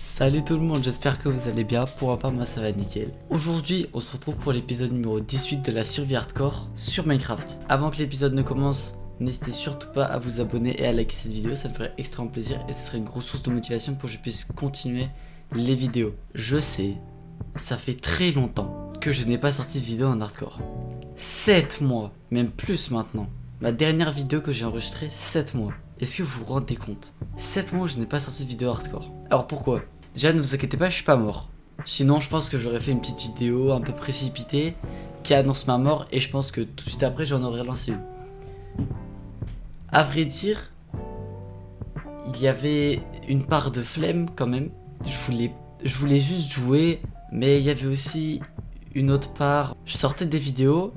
Salut tout le monde, j'espère que vous allez bien. Pour ma part, moi ça va nickel. Aujourd'hui, on se retrouve pour l'épisode numéro 18 de la survie hardcore sur Minecraft. Avant que l'épisode ne commence, n'hésitez surtout pas à vous abonner et à liker cette vidéo, ça me ferait extrêmement plaisir et ce serait une grosse source de motivation pour que je puisse continuer les vidéos. Je sais, ça fait très longtemps que je n'ai pas sorti de vidéo en hardcore. 7 mois, même plus maintenant. Ma dernière vidéo que j'ai enregistrée, 7 mois. Est-ce que vous vous rendez compte? 7 mois où je n'ai pas sorti de vidéo hardcore. Alors pourquoi? Déjà ne vous inquiétez pas, je suis pas mort. Sinon je pense que j'aurais fait une petite vidéo un peu précipitée qui annonce ma mort et je pense que tout de suite après j'en aurais lancé une. À vrai dire, il y avait une part de flemme quand même. Je voulais juste jouer, mais il y avait aussi une autre part. Je sortais des vidéos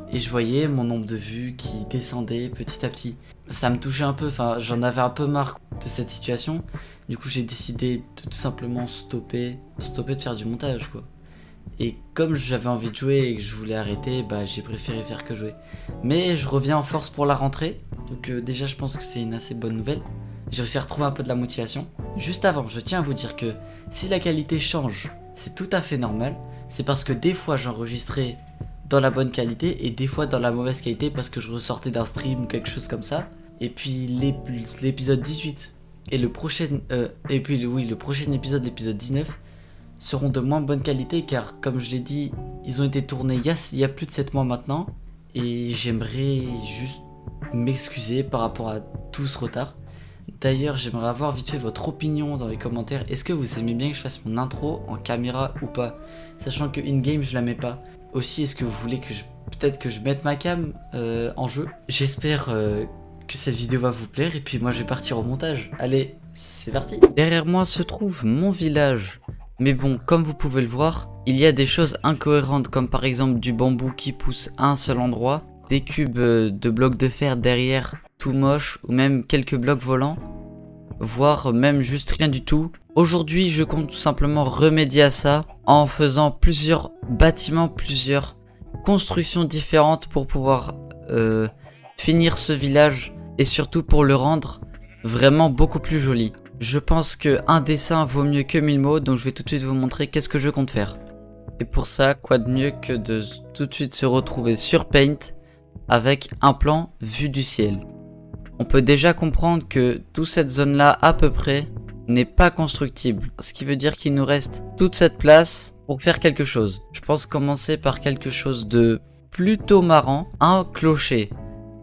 et je voyais mon nombre de vues qui descendait petit à petit. Ça me touchait un peu, enfin j'en avais un peu marre de cette situation. Du coup j'ai décidé de tout simplement stopper de faire du montage quoi. Et comme j'avais envie de jouer et que je voulais arrêter, bah j'ai préféré faire que jouer. Mais je reviens en force pour la rentrée. Donc déjà je pense que c'est une assez bonne nouvelle. J'ai réussi à retrouver un peu de la motivation. Juste avant, je tiens à vous dire que si la qualité change, c'est tout à fait normal. C'est parce que des fois j'enregistrais dans la bonne qualité et des fois dans la mauvaise qualité parce que je ressortais d'un stream ou quelque chose comme ça. Et puis l'épisode 18 et le prochain le prochain épisode, l'épisode 19 seront de moins bonne qualité car comme je l'ai dit, ils ont été tournés il y a plus de 7 mois maintenant et j'aimerais juste m'excuser par rapport à tout ce retard. D'ailleurs, j'aimerais avoir vite fait votre opinion dans les commentaires. Est-ce que vous aimez bien que je fasse mon intro en caméra ou pas? Sachant que in-game je la mets pas. Aussi, est-ce que vous voulez que peut-être que je mette ma cam en jeu? J'espère que cette vidéo va vous plaire et puis moi je vais partir au montage. Allez, c'est parti. Derrière moi se trouve mon village. Mais bon, comme vous pouvez le voir, il y a des choses incohérentes comme par exemple du bambou qui pousse à un seul endroit, des cubes de blocs de fer derrière tout moche ou même quelques blocs volants, voire même juste rien du tout. Aujourd'hui, je compte tout simplement remédier à ça en faisant plusieurs bâtiments, plusieurs constructions différentes pour pouvoir finir ce village et surtout pour le rendre vraiment beaucoup plus joli. Je pense qu'un dessin vaut mieux que 1000 mots, donc je vais tout de suite vous montrer qu'est-ce que je compte faire. Et pour ça, quoi de mieux que de tout de suite se retrouver sur Paint avec un plan vue du ciel. On peut déjà comprendre que toute cette zone là à peu près n'est pas constructible, ce qui veut dire qu'il nous reste toute cette place pour faire quelque chose. Je pense commencer par quelque chose de plutôt marrant, un clocher.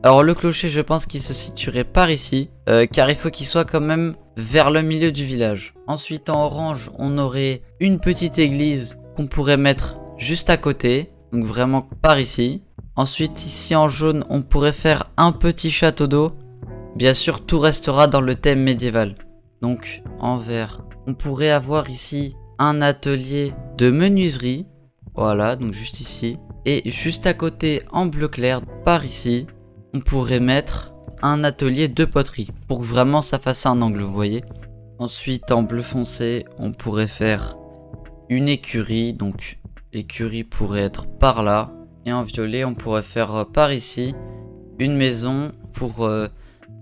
Alors le clocher, je pense qu'il se situerait par ici, car il faut qu'il soit quand même vers le milieu du village. Ensuite en orange, on aurait une petite église qu'on pourrait mettre juste à côté, donc vraiment par ici. Ensuite ici en jaune, on pourrait faire un petit château d'eau. Bien sûr, tout restera dans le thème médiéval. Donc en vert, on pourrait avoir ici un atelier de menuiserie. Voilà, donc juste ici. Et juste à côté, en bleu clair, par ici, on pourrait mettre un atelier de poterie. Pour que vraiment ça fasse un angle, vous voyez. Ensuite, en bleu foncé, on pourrait faire une écurie. Donc l'écurie pourrait être par là. Et en violet, on pourrait faire par ici une maison pour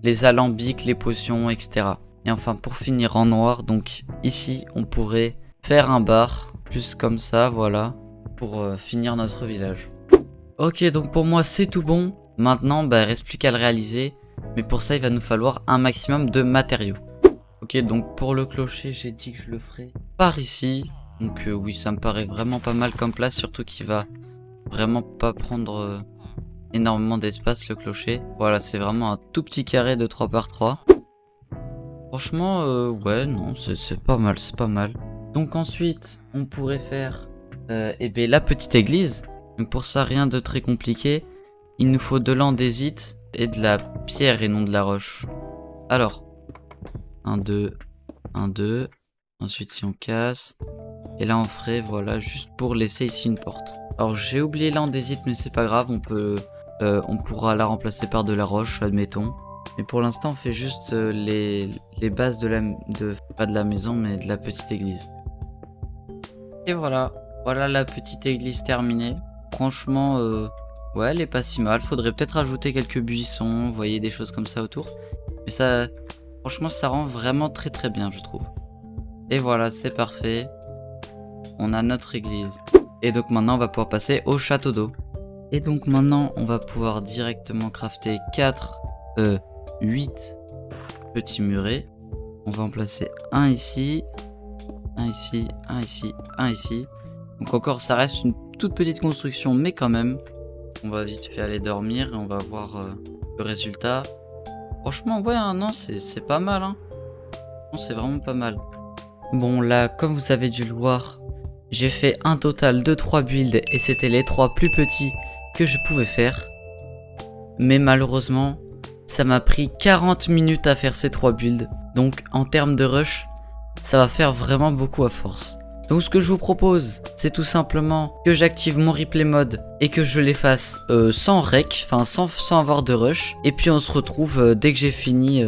les alambics, les potions, etc. Et enfin pour finir en noir, donc ici on pourrait faire un bar, plus comme ça, voilà, pour finir notre village. Ok, donc pour moi c'est tout bon. Maintenant, il reste plus qu'à le réaliser. Mais pour ça, il va nous falloir un maximum de matériaux. Ok, donc pour le clocher, j'ai dit que je le ferai par ici. Donc oui, ça me paraît vraiment pas mal comme place, surtout qu'il va vraiment pas prendre énormément d'espace le clocher. Voilà, c'est vraiment un tout petit carré de 3 par 3. Franchement, ouais, non, c'est pas mal, c'est pas mal. Donc ensuite, on pourrait faire la petite église. Donc pour ça, rien de très compliqué. Il nous faut de l'andésite et de la pierre et non de la roche. Alors, 1, 2, 1, 2. Ensuite, si on casse. Et là, on ferait, voilà, juste pour laisser ici une porte. Alors, j'ai oublié l'andésite, mais c'est pas grave. On pourra la remplacer par de la roche, admettons. Mais pour l'instant, on fait juste les bases pas de la maison, mais de la petite église. Et voilà. Voilà la petite église terminée. Franchement, ouais, elle est pas si mal. Faudrait peut-être ajouter quelques buissons, vous voyez, des choses comme ça autour. Mais ça, franchement, ça rend vraiment très très bien, je trouve. Et voilà, c'est parfait. On a notre église. Et donc maintenant, on va pouvoir passer au château d'eau. Et donc maintenant, on va pouvoir directement crafter 8 petits murets. On va en placer un ici, un ici, un ici, un ici. Donc encore, ça reste une toute petite construction, mais quand même. On va vite fait aller dormir et on va voir le résultat. Franchement, ouais, non, c'est pas mal, hein. Non, c'est vraiment pas mal. Bon, là, comme vous avez dû le voir, j'ai fait un total de 3 builds et c'était les 3 plus petits que je pouvais faire. Mais malheureusement, ça m'a pris 40 minutes à faire ces 3 builds. Donc, en termes de rush, ça va faire vraiment beaucoup à force. Donc ce que je vous propose, c'est tout simplement que j'active mon replay mode et que je les fasse sans rec, enfin sans avoir de rush. Et puis on se retrouve dès que j'ai fini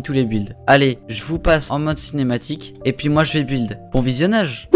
tous les builds. Allez, je vous passe en mode cinématique et puis moi je vais build. Bon visionnage!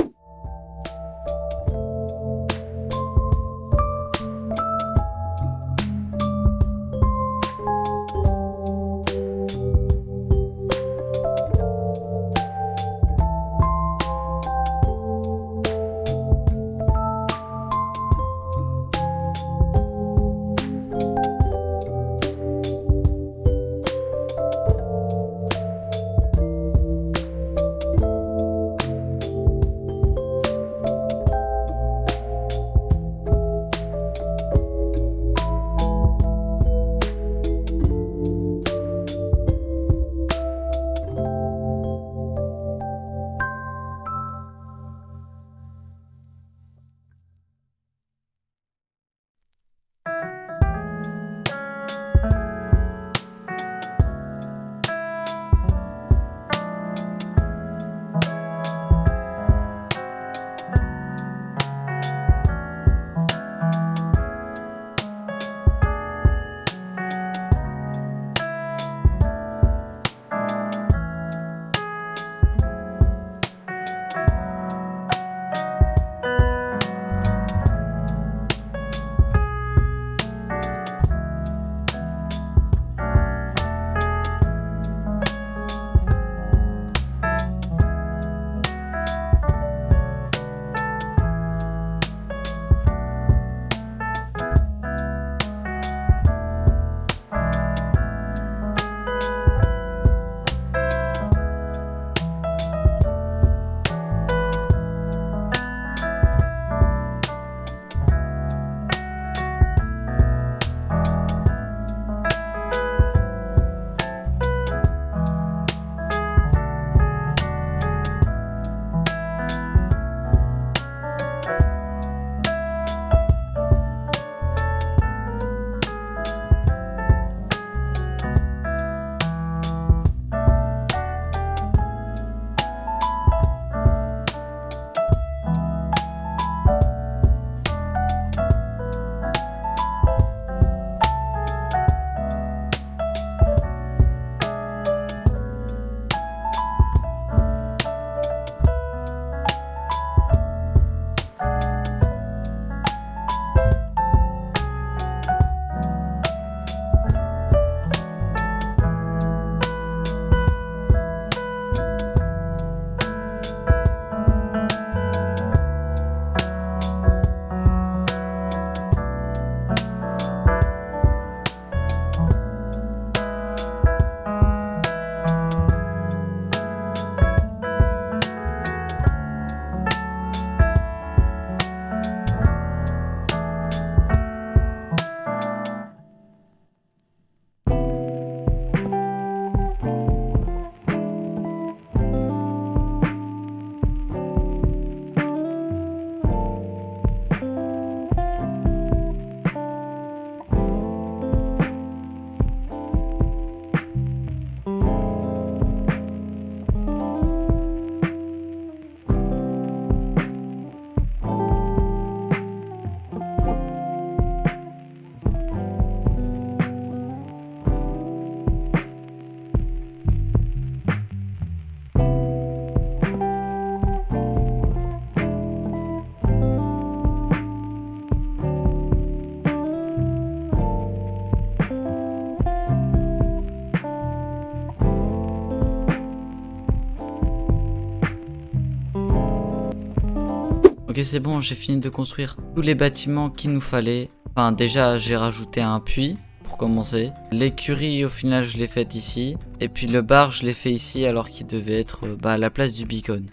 Ok, c'est bon, j'ai fini de construire tous les bâtiments qu'il nous fallait. Enfin, déjà, j'ai rajouté un puits pour commencer. L'écurie, au final, je l'ai faite ici. Et puis le bar, je l'ai fait ici alors qu'il devait être à la place du beacon.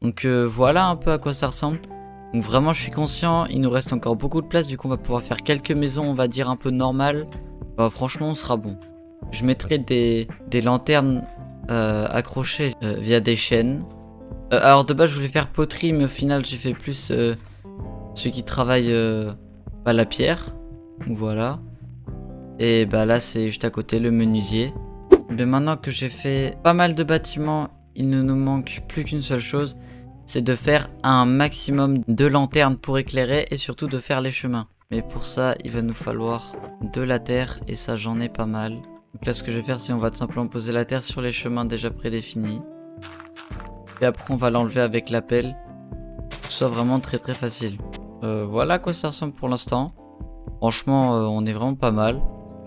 Donc voilà un peu à quoi ça ressemble. Donc vraiment, je suis conscient, il nous reste encore beaucoup de place. Du coup, on va pouvoir faire quelques maisons, on va dire un peu normales. Bah, franchement, on sera bon. Je mettrai des lanternes accrochées via des chaînes. Alors de base je voulais faire poterie, mais au final j'ai fait plus ceux qui travaillent la pierre. Donc voilà. Et bah là c'est juste à côté le menuisier. Mais maintenant que j'ai fait pas mal de bâtiments, il ne nous manque plus qu'une seule chose. C'est de faire un maximum de lanternes pour éclairer et surtout de faire les chemins. Mais pour ça il va nous falloir de la terre et ça j'en ai pas mal. Donc là ce que je vais faire c'est on va tout simplement poser la terre sur les chemins déjà prédéfinis. Et après on va l'enlever avec la pelle. Que ce soit vraiment très très facile. Voilà à quoi ça ressemble pour l'instant. Franchement on est vraiment pas mal.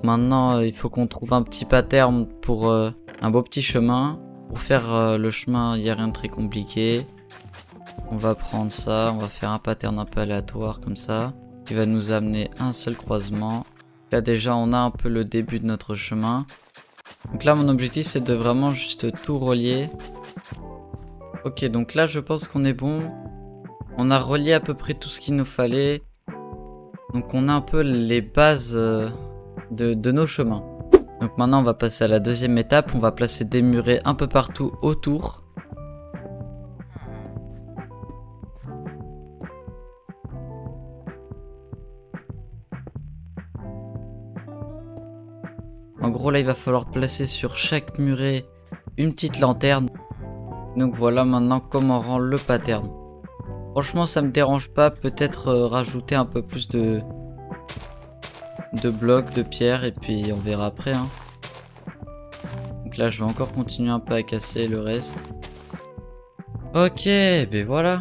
Maintenant il faut qu'on trouve un petit pattern pour un beau petit chemin. Pour faire le chemin il n'y a rien de très compliqué. On va prendre ça, on va faire un pattern un peu aléatoire comme ça. Qui va nous amener un seul croisement. Là déjà on a un peu le début de notre chemin. Donc là mon objectif c'est de vraiment juste tout relier. Ok, donc là je pense qu'on est bon. On a relié à peu près tout ce qu'il nous fallait. Donc on a un peu les bases de nos chemins. Donc maintenant on va passer à la deuxième étape. On va placer des murets un peu partout autour. En gros là il va falloir placer sur chaque muret une petite lanterne. Donc voilà maintenant comment rend le pattern. Franchement ça me dérange pas, peut-être rajouter un peu plus de blocs, de pierres et puis on verra après hein. Donc là je vais encore continuer un peu à casser le reste. Ok, ben voilà.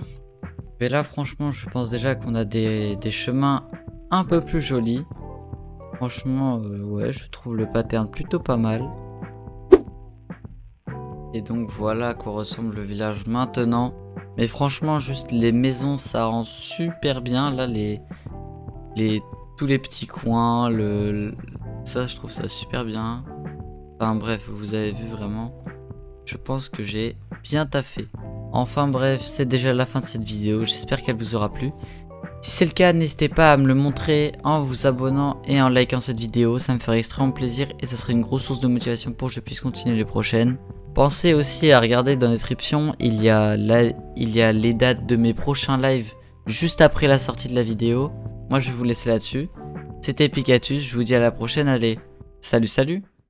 Mais là franchement je pense déjà qu'on a des chemins un peu plus jolis. Franchement ouais je trouve le pattern plutôt pas mal. Et donc voilà à quoi ressemble le village maintenant. Mais franchement juste les maisons ça rend super bien. Là tous les petits coins, ça je trouve ça super bien. Enfin bref vous avez vu vraiment. Je pense que j'ai bien taffé. Enfin bref c'est déjà la fin de cette vidéo. J'espère qu'elle vous aura plu. Si c'est le cas n'hésitez pas à me le montrer en vous abonnant et en likant cette vidéo. Ça me ferait extrêmement plaisir et ça serait une grosse source de motivation pour que je puisse continuer les prochaines. Pensez aussi à regarder dans la description, il y a les dates de mes prochains lives juste après la sortie de la vidéo. Moi je vais vous laisser là-dessus. C'était Pikatus, je vous dis à la prochaine, allez, salut salut!